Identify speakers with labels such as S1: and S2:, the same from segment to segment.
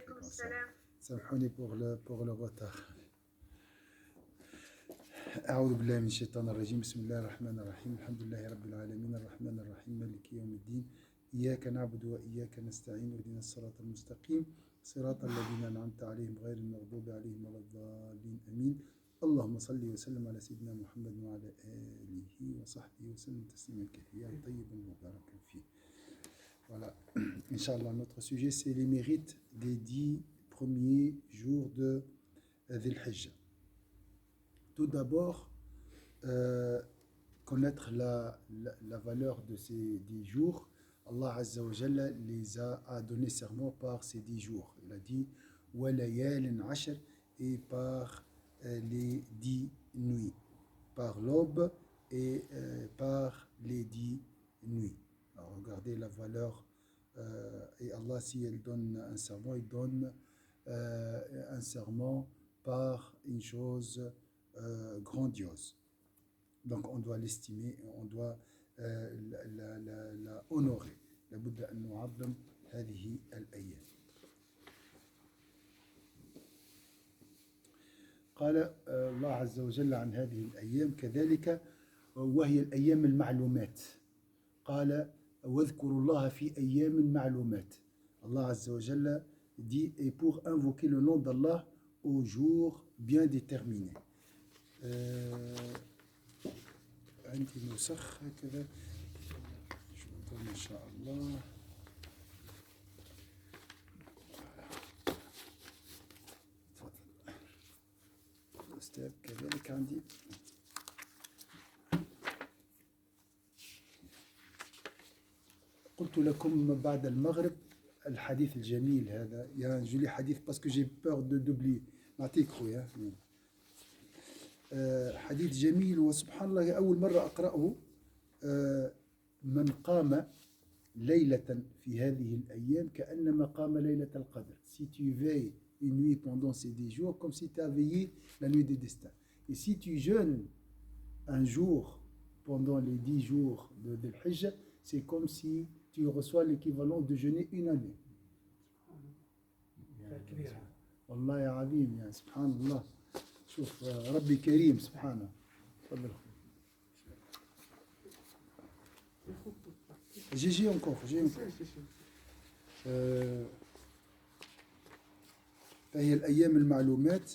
S1: Alaykoum salam. سامحوني pour le retard. أعوذ بالله من الشيطان الرجيم بسم الله الرحمن الرحيم الحمد لله رب العالمين الرحمن الرحيم مالك يوم الدين إياك نعبد وإياك نستعين اهدنا الصراط المستقيم صراط الذين أنعمت عليهم غير المغضوب عليهم ولا الضالين آمين اللهم صل وسلم على سيدنا محمد وعلى آله وصحبه وسلم تسليما كثيرا طيبا مباركا فيه. Voilà, Inch'Allah, notre sujet c'est les mérites des 10 premiers jours de Dhul Hijjah. Tout d'abord, connaître la valeur de ces 10 jours. Allah Azza wa Jalla les a donné serment par ces 10 jours. Il a dit wa layalin ashr, et par les 10 nuits, par l'aube et par les 10 nuits. Alors, regardez la valeur. Et Allah, si elle donne un serment, il donne un serment par une chose grandiose. Donc on doit l'estimer, on doit la honorer. لابد أن نعظم هذه الأيام. قال الله عز وجل عن هذه الأيام كذلك وهي الأيام المعلومات. قال واذكروا الله في أيام معلومات. Allah Azza wa Jalla dit et pour invoquer le nom d'Allah aux jours bien déterminés. عندي نسخ هكذا شوفوا ما شاء الله. تفضل أستاذ كذلك عندي. قلت لكم بعد المغرب الحديث الجميل هذا. Il y a un joli hadith parce que j'ai peur d'oublier. نعطيك خويا. حديث جميل وسبحان الله أول مرة أقرأه. من قام ليلة في هذه الأيام كأنما قام ليلة القدر. Si tu veilles une nuit pendant ces 10 jours, comme si tu as veillé la nuit des destins. Et si tu jeûnes un jour pendant les 10 jours de Dhul Hijjah, c'est comme si tu reçois l'équivalent de jeûner une année. والله يا عظيم يا سبحان الله. شوف ربي كريم سبحانه. تفضل. جي encore. فهي الأيام المعلومات.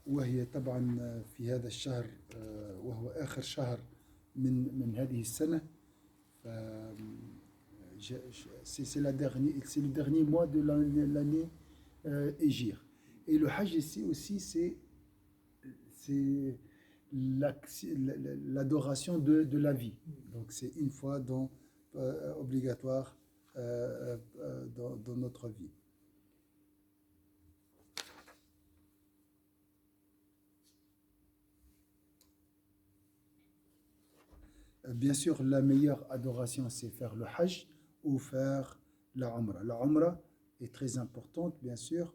S1: وهي طبعا في هذا الشهر وهو آخر شهر من هذه السنة. C'est le dernier mois de l'année Hégire. Et le Hajj ici aussi, c'est l'adoration de la vie. Donc c'est une fois obligatoire dans notre vie. Bien sûr, la meilleure adoration, c'est faire le Hajj ou faire la Umrah. La Umrah est très importante, bien sûr.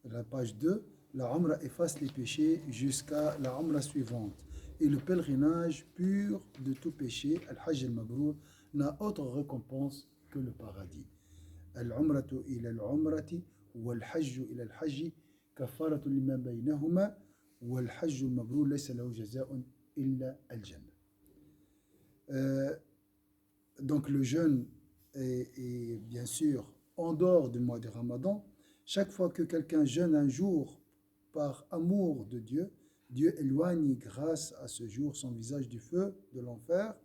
S1: La page 2, la Umrah efface les péchés jusqu'à la Umrah suivante. Et le pèlerinage pur de tout péché, Al-Hajj al-Mabrour, n'a autre récompense que le paradis. Al-Umratu ila al-Umrati wal-Hajju ila al-Hajji kafaratu lima baynahuma wal-Hajju al-Mabrour laysa lahu jaza'un illa al-Jannah. Donc le jeûne est bien sûr en dehors du mois de Ramadan. Chaque fois que quelqu'un jeûne un jour par amour de Dieu, Dieu éloigne grâce à ce jour son visage du feu de l'enfer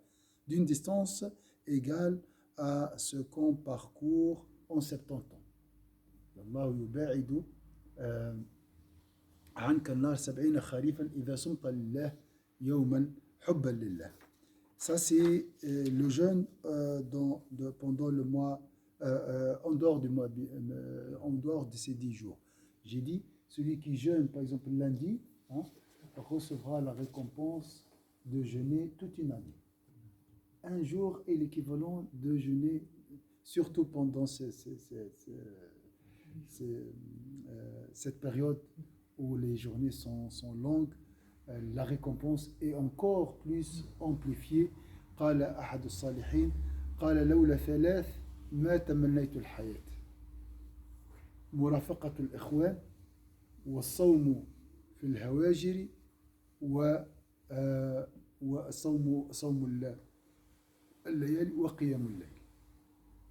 S1: d'une distance égale à ce qu'on parcourt en 70 ans. Allah yuba'idu anka an-nar 70 kharifan idha sumta lillah yawman hubban lillah. Ça, c'est le jeûne pendant le mois, en dehors de ces 10 jours. J'ai dit, celui qui jeûne, par exemple, lundi, recevra la récompense de jeûner toute une année. Un jour est l'équivalent de jeûner, surtout pendant cette période où les journées sont longues. la récompense est encore plus amplifiée. قال أحد الصالحين قال لولا ثلاث ما تمنيت الحياة مرافقة الإخوان والصوم في الهواجر و وصوم الليالي وقيام الليل.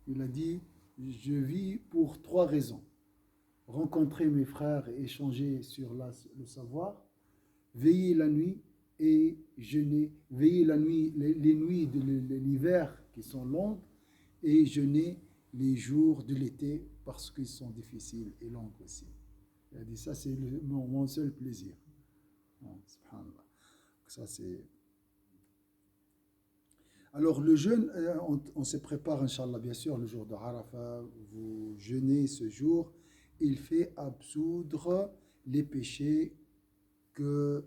S1: Il a dit, je vis pour trois raisons. Rencontrer mes frères et échanger sur le savoir, veiller la nuit et jeûner, veiller la nuit, les nuits de l'hiver qui sont longues et jeûner les jours de l'été parce qu'ils sont difficiles et longs aussi. Il a dit ça c'est mon seul plaisir. Oh, subhanallah. Ça c'est... Alors le jeûne, on se prépare, Inch'Allah, bien sûr, le jour de Arafat, vous jeûnez ce jour, il fait absoudre les péchés de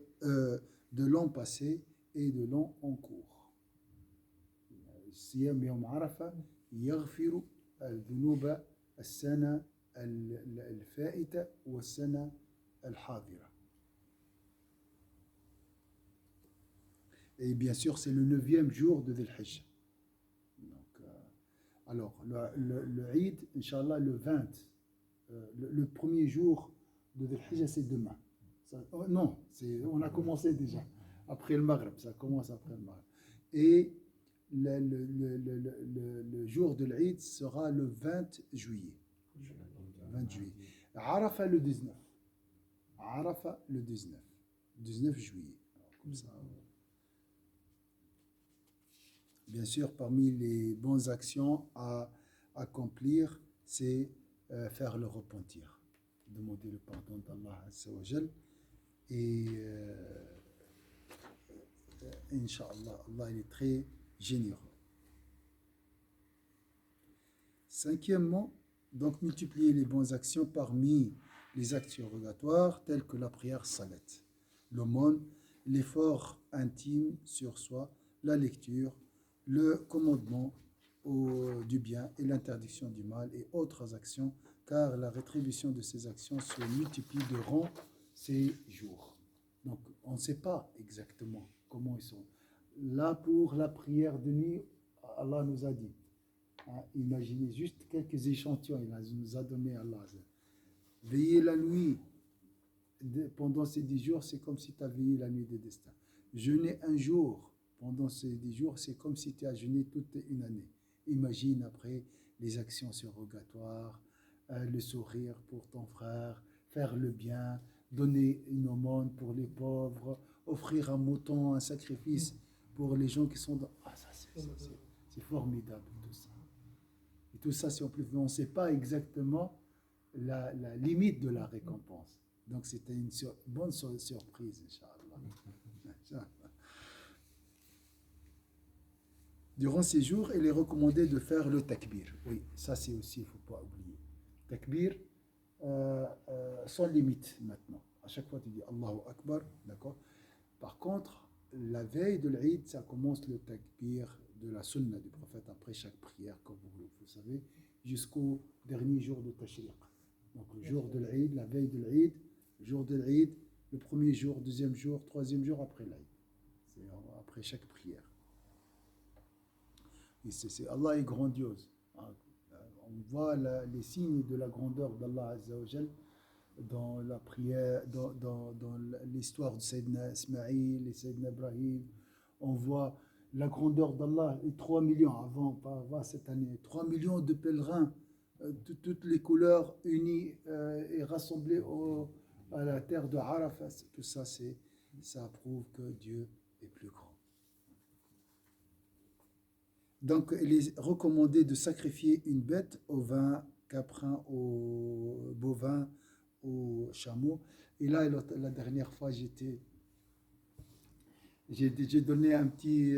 S1: l'an passé et de l'an en cours. صيام يوم عرفة يغفر الذنوب السنة الفائتة والسنة الحاضرة. Et bien sûr, c'est le 9e jour de Dhul Hijjah. Alors, le Eid, Inch'Allah, le 20, le premier jour de Dhul Hijjah, c'est demain. Ça, non, on a commencé déjà, après le Maghreb, ça commence après le Maghreb. Et le jour de l'Eid sera le 20 juillet. 20 juillet. Arafat le 19. Arafat le 19. 19 juillet. Alors, comme ça. Bien sûr, parmi les bonnes actions à accomplir, c'est faire le repentir, demander le pardon d'Allah Azza wa Jal. Et Inch'Allah, Allah il est très généreux. Cinquièmement, donc multiplier les bonnes actions parmi les actes surrogatoires tels que la prière salat, l'aumône, l'effort intime sur soi, la lecture, le commandement du bien et l'interdiction du mal et autres actions, car la rétribution de ces actions se multiplie durant ces jours. Donc, on ne sait pas exactement comment ils sont. Là, pour la prière de nuit, Allah nous a dit, hein, imaginez juste quelques échantillons, il nous a donné Allah. Veiller la nuit pendant ces 10 jours, c'est comme si tu as veillé la nuit des destins. Jeûner un jour pendant ces 10 jours, c'est comme si tu as jeûné toute une année. Imagine après les actions surrogatoires, le sourire pour ton frère, faire le bien, donner une aumône pour les pauvres, offrir un mouton, un sacrifice pour les gens qui sont dans... Ah, ça, c'est formidable tout ça. Et tout ça, si on ne sait pas exactement la limite de la récompense. Donc c'était une bonne surprise, Inch'Allah. Durant ces jours, il est recommandé de faire le takbir. Oui, ça c'est aussi, il ne faut pas oublier. Takbir sans limite maintenant. À chaque fois, tu dis Allahu Akbar, d'accord. Par contre, la veille de l'Eid, ça commence le takbir de la sunna du prophète après chaque prière, comme vous savez, jusqu'au dernier jour de Tashriq. Donc le jour de l'Eid, la veille de l'Eid, le jour de l'Eid, le premier jour, deuxième jour, troisième jour après l'Eid. C'est après chaque prière. Et Allah est grandiose. On voit les signes de la grandeur d'Allah Azza wa Jal dans la prière, dans l'histoire de Sayyidina Ismaïl et Sayyidina Ibrahim. On voit la grandeur d'Allah, et 3 millions pas avant cette année, 3 millions de pèlerins de toutes les couleurs unis et rassemblés à la terre de Arafat. Tout ça, ça prouve que Dieu est plus grand. Donc, il est recommandé de sacrifier une bête au vin, caprin, au bovin, au chameau. Et là, la dernière fois, j'ai donné un petit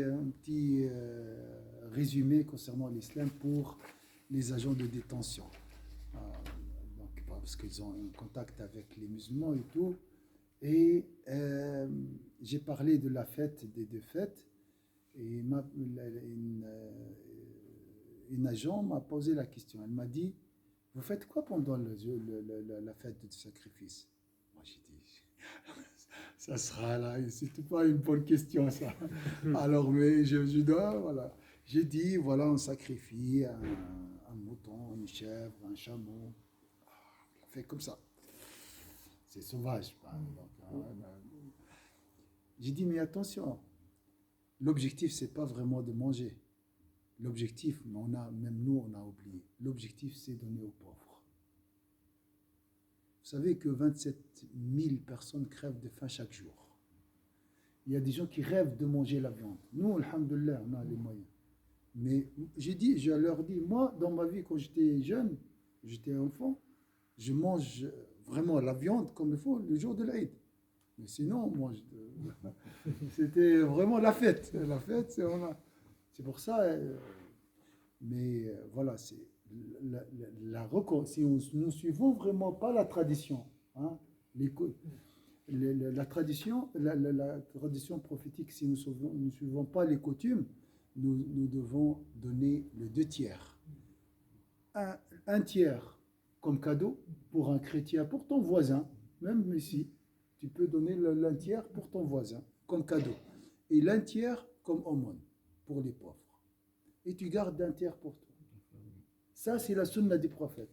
S1: résumé concernant l'islam pour les agents de détention. Donc, parce qu'ils ont un contact avec les musulmans et tout. Et j'ai parlé de la fête des deux fêtes. Et une agent m'a posé la question. Elle m'a dit, vous faites quoi pendant la fête de sacrifice? Moi j'ai dit, Ça sera là, c'est pas une bonne question ça. Alors, mais je dois, voilà. J'ai dit, voilà, on sacrifie un mouton, une chèvre, un chameau. On fait comme ça. C'est sauvage. J'ai dit, mais attention, l'objectif, c'est pas vraiment de manger. L'objectif, même nous, on a oublié. L'objectif, c'est donner aux pauvres. Vous savez que 27 000 personnes crèvent de faim chaque jour. Il y a des gens qui rêvent de manger la viande. Nous, alhamdoulilah, on a les moyens. Mais je leur dis, moi, dans ma vie, quand j'étais jeune, j'étais enfant, je mange vraiment la viande comme il faut le jour de l'Aïd. Mais sinon, moi, c'était vraiment la fête. La fête, c'est pour ça. Mais voilà, c'est si nous ne suivons vraiment pas la tradition, hein, la tradition, la tradition prophétique, si nous ne suivons pas les coutumes, nous devons donner le 2 tiers. Un tiers comme cadeau pour un chrétien, pour ton voisin, même ici, tu peux donner l'un tiers pour ton voisin comme cadeau. Et l'un tiers comme aumône pour les pauvres. Et tu gardes un tiers pour toi. Ça, c'est la sunna du prophète.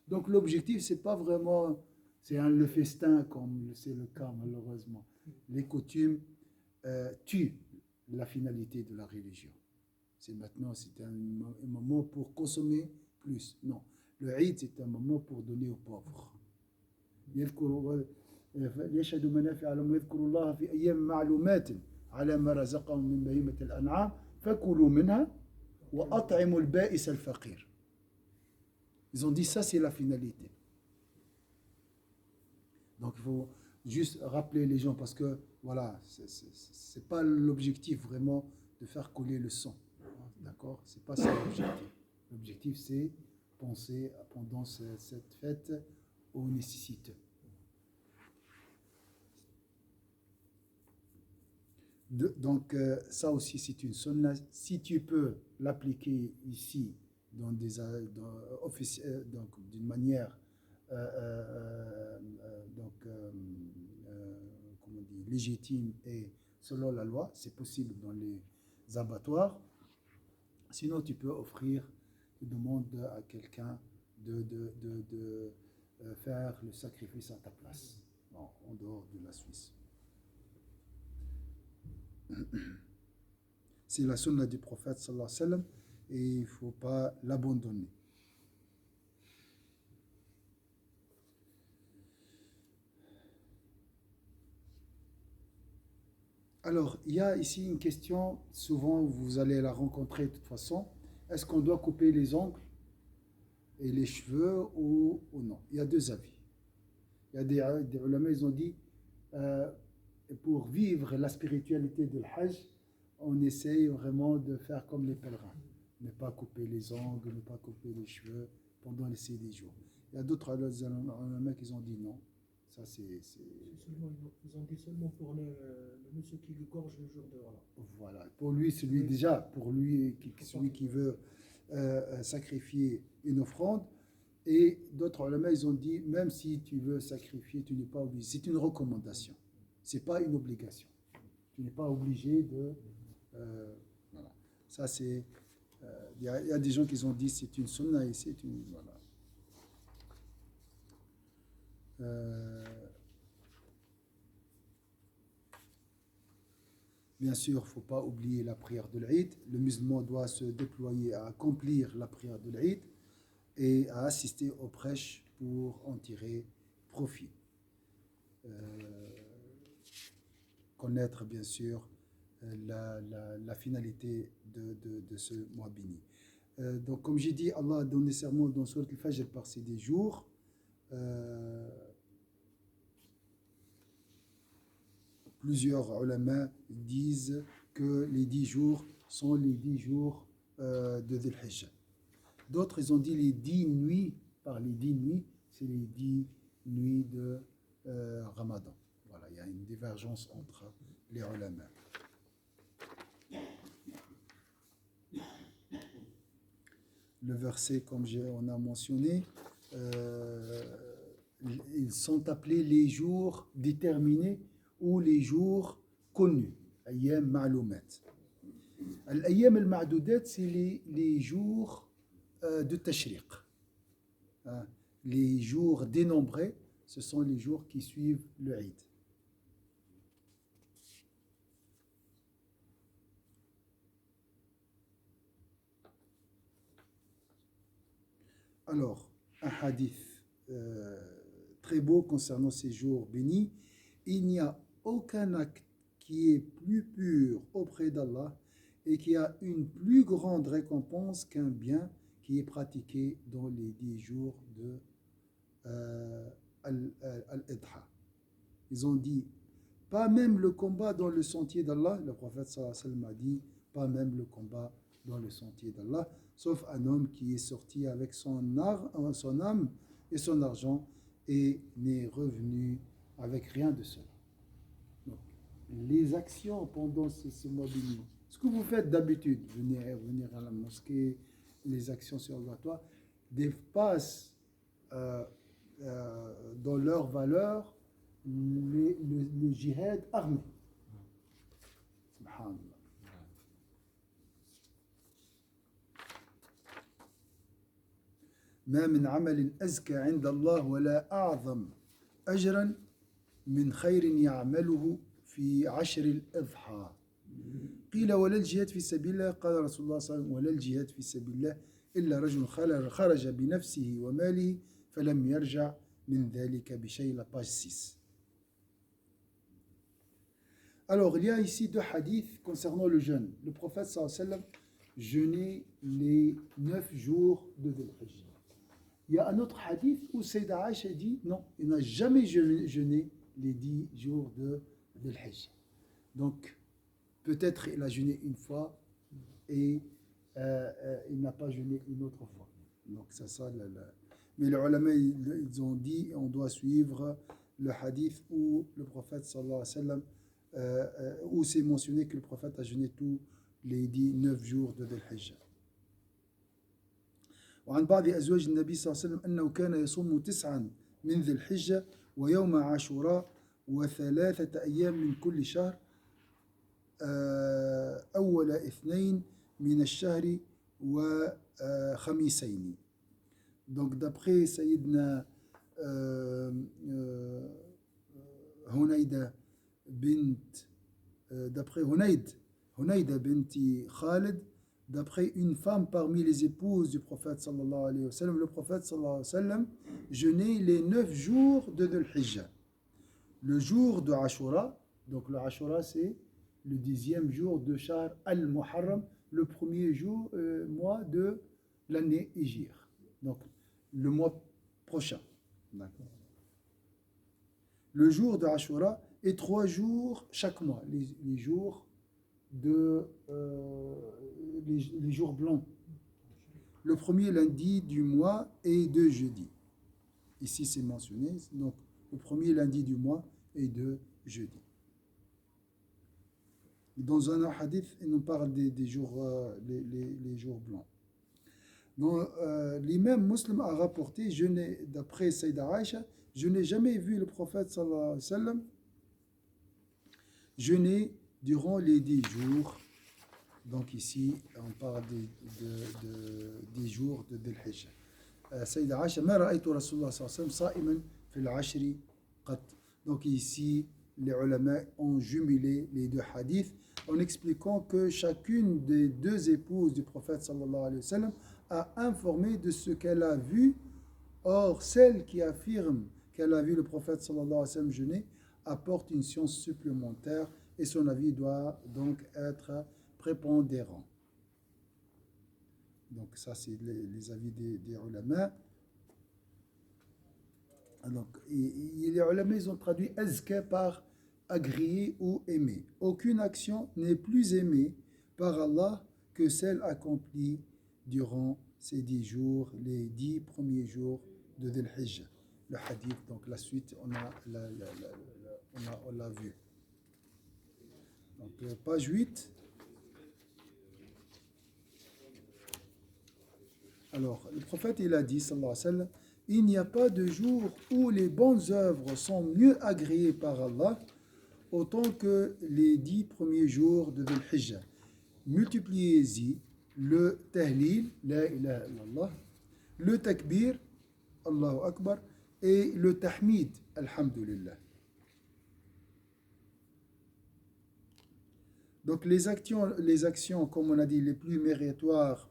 S1: Donc l'objectif, c'est pas vraiment, le festin comme c'est le cas malheureusement. Les coutumes tuent la finalité de la religion. C'est un moment pour consommer plus. Non, le Eid, c'est un moment pour donner aux pauvres. يشهد منافع لهم ويذكروا الله في أيام معلومات على ما رزقهم من بهيمة الأنعام فكلوا منها وأطعموا البائس الفقير. Ils ont dit ça, c'est la finalité. Donc il faut juste rappeler les gens parce que voilà, c'est pas l'objectif vraiment de faire couler le sang. D'accord? C'est pas ça l'objectif. L'objectif, c'est penser pendant cette fête aux nécessiteux. Donc ça aussi, c'est une sunna. Si tu peux l'appliquer ici donc d'une manière comment on dit, légitime et selon la loi, c'est possible dans les abattoirs. Sinon, tu peux offrir, tu demandes à quelqu'un de faire le sacrifice à ta place, en dehors de la Suisse. C'est la sunna du prophète sallallahu alayhi wa sallam et il ne faut pas l'abandonner. Alors, il y a ici une question, souvent vous allez la rencontrer de toute façon. Est-ce qu'on doit couper les ongles et les cheveux ou non? Il y a deux avis. Il y a des ulama, ils ont dit, pour vivre la spiritualité de l'Hajj, on essaye vraiment de faire comme les pèlerins. Ne pas couper les ongles, ne pas couper les cheveux pendant les 6 jours. Il y a d'autres ulama qui ont dit non. Ça,
S2: ils ont dit seulement pour le monsieur qui lui gorge le jour de
S1: Voilà. Pour lui, celui qui veut sacrifier une offrande. Et d'autres ulama, ils ont dit, même si tu veux sacrifier, tu n'es pas obligé. C'est une recommandation. Ce n'est pas une obligation. Tu n'es pas obligé de... voilà. Ça, c'est... Il y a des gens qui ont dit c'est une sunna et c'est une... Voilà. Bien sûr, il ne faut pas oublier la prière de l'Eid. Le musulman doit se déployer à accomplir la prière de l'Eid et à assister aux prêches pour en tirer profit. Connaître, bien sûr, la finalité de ce mois béni. Donc, comme j'ai dit, Allah a donné serment dans Surat al-Fajr par ces 10 jours. Plusieurs ulama disent que les 10 jours sont les 10 jours de Dhul Hijjah. D'autres, ils ont dit les 10 nuits, par les 10 nuits, c'est les 10 nuits de Ramadan. Voilà, il y a une divergence entre les ulama. Le verset, comme on a mentionné, ils sont appelés les jours déterminés ou les jours connus. Ayyam ma'loumat. Al-ayyam al-ma'doudat, c'est les jours de tashriq. Hein. Les jours dénombrés, ce sont les jours qui suivent le Eid. Alors, un hadith très beau concernant ces jours bénis. Il n'y a aucun acte qui est plus pur auprès d'Allah et qui a une plus grande récompense qu'un bien qui est pratiqué dans les 10 jours de Al-Idha. Ils ont dit, pas même le combat dans le sentier d'Allah, le prophète sallallahu alayhi wa sallam a dit, pas même le combat dans le sentier d'Allah, sauf un homme qui est sorti avec son âme et son argent et n'est revenu avec rien de cela. Donc, les actions pendant ce mois béni, ce que vous faites d'habitude, venir à la mosquée, les actions surrogatoires, dépassent dans leur valeur le jihad armé. Subhanallah. ما من عمل أزكى عند الله ولا أعظم أجرا من خير يعمله في عشر الأضحى قيل ولا الجهاد في سبيل الله قال رسول الله صلى الله عليه وسلم ولا الجهاد في سبيل الله إلا رجل خرج بنفسه وماله فلم يرجع من ذلك بشيء. La page 6. Alors il y a ici deux hadiths concernant le jeûne. Le prophète sallallahu alayhi wa sallam jeûnait les 9 jours de Dhul Hijjah. Il y a un autre hadith où Sayyidah Aïcha dit non, il n'a jamais jeûné les 10 jours de Dhul Hijjah. Donc peut-être il a jeûné une fois et il n'a pas jeûné une autre fois. Donc c'est ça. Mais les ulama ils ont dit on doit suivre le hadith où le prophète sallallahu alayhi wa sallam où c'est mentionné que le prophète a jeûné tous les 9 jours de Dhul Hijjah. وعن بعض أزواج النبي صلى الله عليه وسلم أنه كان يصوم 9 من ذي الحجة ويوم عاشوراء و3 أيام من كل شهر أول 2 من الشهر وخميسين. Donc d'après Sayyidina Hunaïda d'après Hunaïda binti Khalid, d'après une femme parmi les épouses du prophète sallallahu alayhi wa sallam, le prophète sallallahu alayhi wa sallam jeûnait les 9 jours de Dhul Hijjah. Le jour de Ashura, donc le Ashura c'est le 10e jour de Shahr al-Muharram, le premier mois de l'année Hijr. Donc le mois prochain. D'accord. Le jour de Ashura est 3 jours chaque mois, les jours les jours blancs. Le premier lundi du mois et de jeudi. Ici c'est mentionné, donc le premier lundi du mois et de jeudi. Dans un hadith, il nous parle des jours, les jours blancs. Donc, l'imam Muslim a rapporté, d'après Sayyidah Aïcha, je n'ai jamais vu le prophète sallallahu alayhi wa sallam jeûner durant les 10 jours. Donc ici, on parle des jours de Dhul Hijjah. Sayyidah Aïcha, ma ra'aytu Rasulullah sallallahu alayhi wa sallam sa'iman fil ashri qat. Donc ici, les ulama ont jumelé les deux hadiths en expliquant que chacune des deux épouses du prophète sallallahu alayhi wa sallam a informé de ce qu'elle a vu. Or, celle qui affirme qu'elle a vu le prophète sallallahu alayhi wa sallam jeûner apporte une science supplémentaire et son avis doit donc être prépondérant. Donc ça c'est les avis des ulama. Donc, les ulama ils ont traduit azka par agréé ou aimé. Aucune action n'est plus aimée par Allah que celle accomplie durant ces 10 jours, les 10 premiers jours de Dhul Hijjah. Le hadith, donc la suite, on l'a vu. Donc, page 8. Alors, le prophète, il a dit, sallallahu alayhi wa sallam, il n'y a pas de jour où les bonnes œuvres sont mieux agréées par Allah autant que les 10 premiers jours de Dhul Hijjah. Multipliez-y le tahlil, la ilaha illallah, le takbir, Allahu Akbar, et le tahmid, alhamdulillah. Donc les actions, comme on a dit, les plus méritoires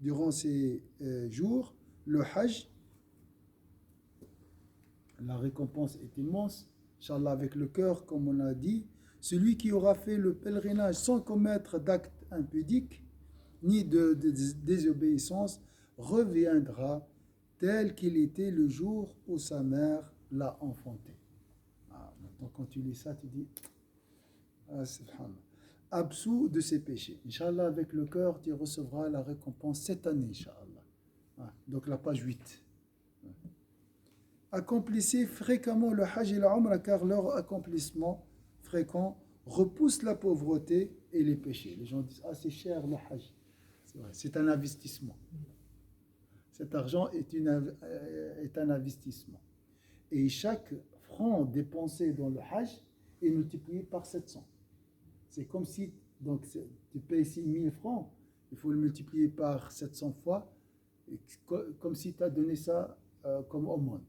S1: durant ces jours, le hajj, la récompense est immense, Inch'Allah avec le cœur, comme on a dit. Celui qui aura fait le pèlerinage sans commettre d'actes impudiques, ni de désobéissance, reviendra tel qu'il était le jour où sa mère l'a enfanté. Maintenant, quand tu lis ça, tu dis, subhanallah, absous de ses péchés. Inch'Allah, avec le cœur, tu recevras la récompense cette année, Inch'Allah. Donc la page 8. Accomplissez fréquemment le hajj et la umrah, car leur accomplissement fréquent repousse la pauvreté et les péchés. Les gens disent, c'est cher le hajj. C'est vrai, c'est un investissement. Cet argent est un investissement. Et chaque franc dépensé dans le hajj est multiplié par 700. C'est comme si donc, tu payes ici 1000 francs, il faut le multiplier par 700 fois, comme si tu as donné ça comme aumône.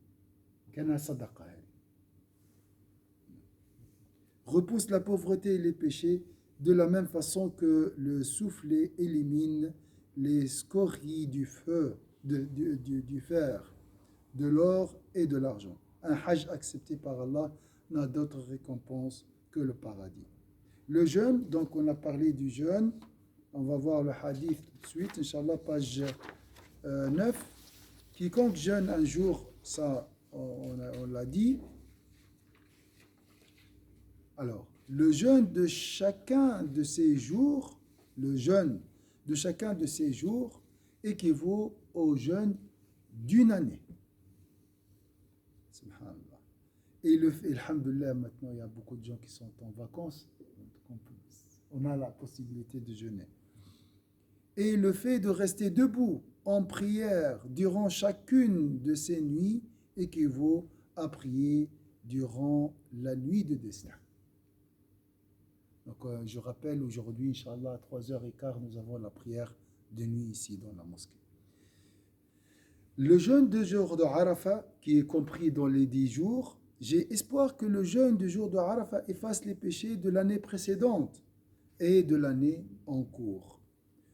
S1: Repousse la pauvreté et les péchés de la même façon que le soufflet élimine les scories du feu, du fer, de l'or et de l'argent. Un hajj accepté par Allah n'a d'autre récompense que le paradis. Le jeûne, donc on a parlé du jeûne, on va voir le hadith tout de suite, Inch'Allah, page 9. Quiconque jeûne un jour, ça on l'a dit. Alors, le jeûne de chacun de ces jours, équivaut au jeûne d'une année. Subhanallah. Et alhamdoulilah, maintenant, il y a beaucoup de gens qui sont en vacances. On a la possibilité de jeûner. Et le fait de rester debout en prière durant chacune de ces nuits équivaut à prier durant la nuit de destin. Donc, je rappelle, aujourd'hui, Inch'Allah, à 3h15, nous avons la prière de nuit ici dans la mosquée. Le jeûne de jour de Arafat, qui est compris dans les 10 jours, j'ai espoir que le jeûne du jour de Arafat efface les péchés de l'année précédente et de l'année en cours.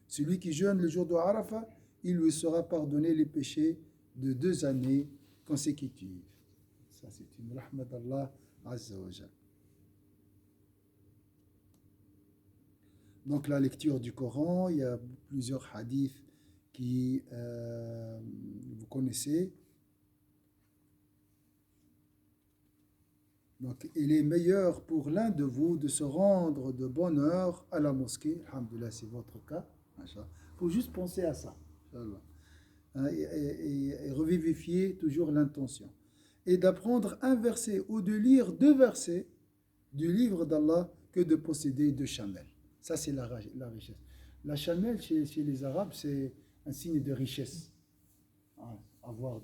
S1: Celui qui jeûne le jour de Arafat, il lui sera pardonné les péchés de 2 années consécutives. Ça, c'est une rahmat d'Allah Azza wa Jal. Donc la lecture du Coran, il y a plusieurs hadiths qui vous connaissez. Donc il est meilleur pour l'un de vous de se rendre de bonne heure à la mosquée, alhamdoulilah, c'est votre cas, il faut juste penser à ça, et revivifier toujours l'intention, et d'apprendre un verset ou de lire 2 versets du livre d'Allah que de posséder 2 chamelles. Ça, c'est la richesse. La chamelle, chez les Arabes, c'est un signe de richesse. Avoir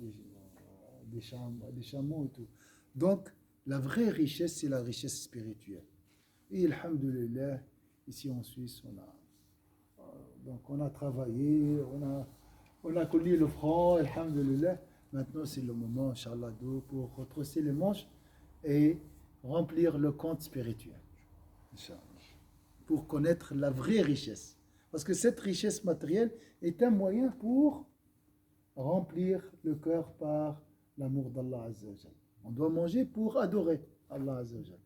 S1: des chameaux et tout. Donc, la vraie richesse, c'est la richesse spirituelle. Et alhamdoulilah, ici en Suisse, on a travaillé, on a connu le franc, alhamdoulilah. Maintenant, c'est le moment, Inch'Allah, pour retrousser les manches et remplir le compte spirituel. Inch'Allah. Pour connaître la vraie richesse. Parce que cette richesse matérielle est un moyen pour remplir le cœur par l'amour d'Allah Azza wa Jal. On doit manger pour adorer Allah Azza wa Jal.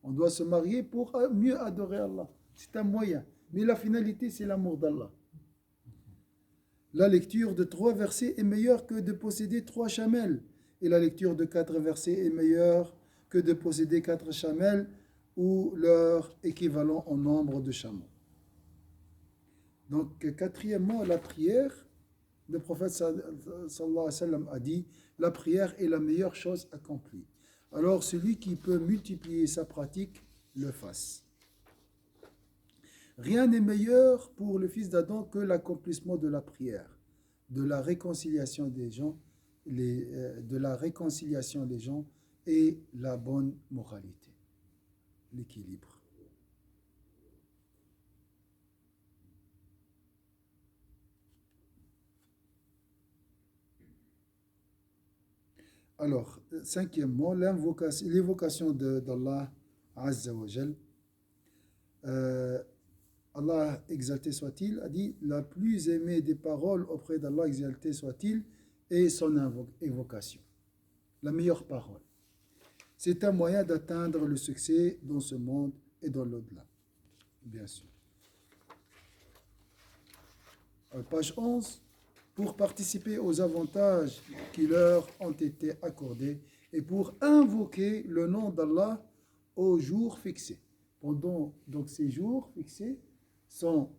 S1: On doit se marier pour mieux adorer Allah. C'est un moyen. Mais la finalité, c'est l'amour d'Allah. La lecture de 3 versets est meilleure que de posséder 3 chamelles. Et la lecture de 4 versets est meilleure que de posséder 4 chamelles ou leur équivalent en nombre de chameaux. Donc, quatrièmement, la prière. Le prophète sallallahu alayhi wa sallam a dit, la prière est la meilleure chose accomplie. Alors, celui qui peut multiplier sa pratique, le fasse. Rien n'est meilleur pour le fils d'Adam que l'accomplissement de la prière, de la réconciliation des gens, et la bonne moralité. l'équilibre. Alors, cinquièmement, l'évocation d'Allah Azza wa Jal. Allah, exalté soit-il, a dit la plus aimée des paroles auprès d'Allah, exalté soit-il, est son évocation. La meilleure parole. C'est un moyen d'atteindre le succès dans ce monde et dans l'au-delà, bien sûr. Page 11. Pour participer aux avantages qui leur ont été accordés et pour invoquer le nom d'Allah aux jours fixés. Pendant donc ces jours fixés sont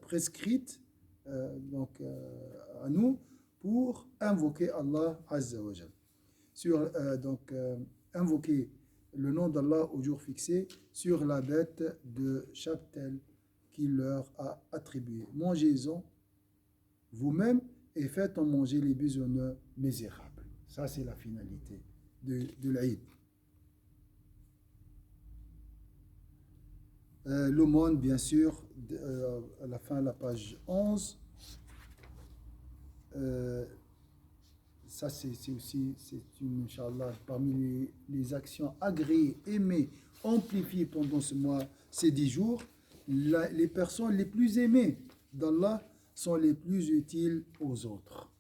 S1: prescrites à nous pour invoquer Allah Azza wa Jal. Invoquer le nom d'Allah aux jours fixés sur la bête de cheptel qu'il leur a attribué. Mangez-en vous-même et faites-en manger les besogneux misérables. Ça, c'est la finalité de l'Aïd. L'aumône, bien sûr, à la fin de la page 11. Ça, c'est aussi, une, Inch'Allah, parmi les actions agréées, aimées, amplifiées pendant ce mois, ces 10 jours. Les personnes les plus aimées d'Allah sont les plus utiles aux autres.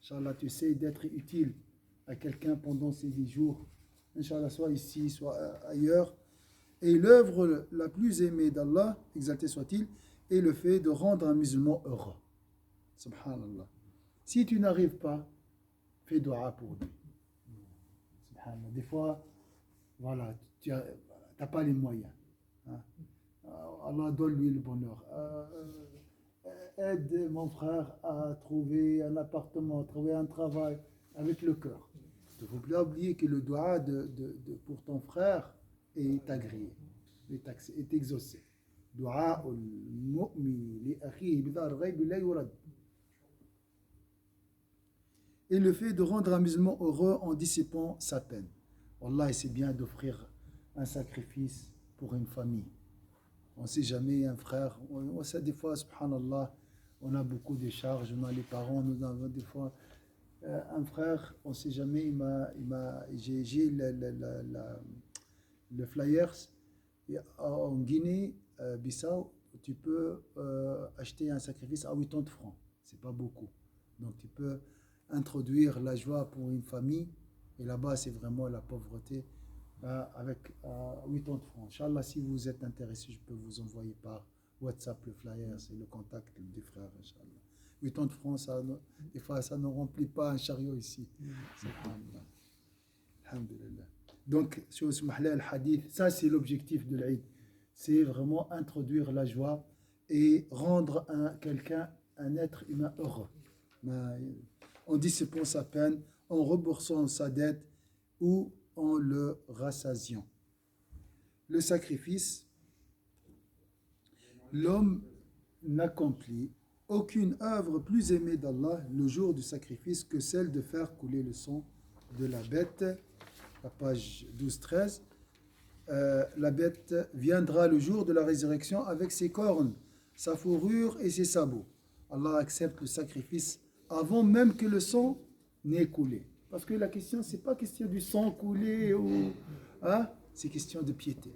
S1: Inch'Allah, tu essaies d'être utile à quelqu'un pendant ces 10 jours. Inch'Allah, soit ici, soit ailleurs. Et l'œuvre la plus aimée d'Allah, exalté soit-il, est le fait de rendre un musulman heureux. Subhanallah. Si tu n'arrives pas, fais dua pour lui. Subhanallah. Des fois, voilà, tu n'as pas les moyens. Hein. Allah donne-lui le bonheur. Aide mon frère à trouver un appartement, à trouver un travail avec le cœur. Il ne faut pas oublier que le dua pour ton frère est agréé, est exaucé. Dua al-mu'min li akhihi bidar ghayb la yurad. Et le fait de rendre un musulman heureux en dissipant sa peine. Wallah, c'est bien d'offrir un sacrifice pour une famille. On ne sait jamais, un frère, on sait des fois, subhanallah, on a beaucoup de charges, on a les parents, nous avons des fois un frère, on ne sait jamais, j'ai le flyers en Guinée, Bissau, tu peux acheter un sacrifice à 80 francs, c'est pas beaucoup. Donc tu peux introduire la joie pour une famille, et là-bas c'est vraiment la pauvreté. Avec 80 francs. Inch'Allah, si vous êtes intéressé, je peux vous envoyer par WhatsApp le flyer, c'est le contact des frères, Inch'Allah. 80 francs, des fois, ça ne remplit pas un chariot ici. Alhamdulillah. Donc, sur ce mahla al-hadith, ça c'est l'objectif de l'Aïd. C'est vraiment introduire la joie et rendre quelqu'un, un être humain heureux. En dissipant sa peine, en remboursant sa dette ou en le rassasiant. Le sacrifice, l'homme n'accomplit aucune œuvre plus aimée d'Allah le jour du sacrifice que celle de faire couler le sang de la bête. La page 12-13. La bête viendra le jour de la résurrection avec ses cornes, sa fourrure et ses sabots. Allah accepte le sacrifice avant même que le sang n'ait coulé. Parce que la question, ce n'est pas question du sang coulé, hein? C'est question de piété.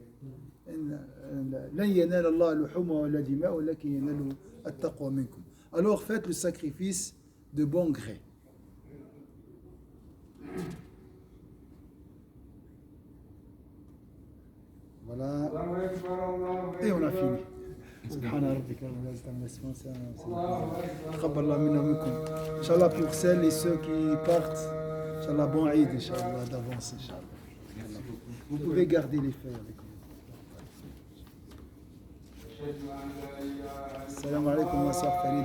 S1: Alors faites le sacrifice de bon gré. Voilà. Et on a fini. Subhana rabbika rabbil izzati amma yasifun. Taqabbal Allah minna minkum. Inch'Allah, pour celles et ceux qui partent, Inch'Allah, bon Eid, Inch'Allah, d'avance, Inch'Allah. Vous pouvez garder les feuilles avec vous. Salam alaikum wa sallam.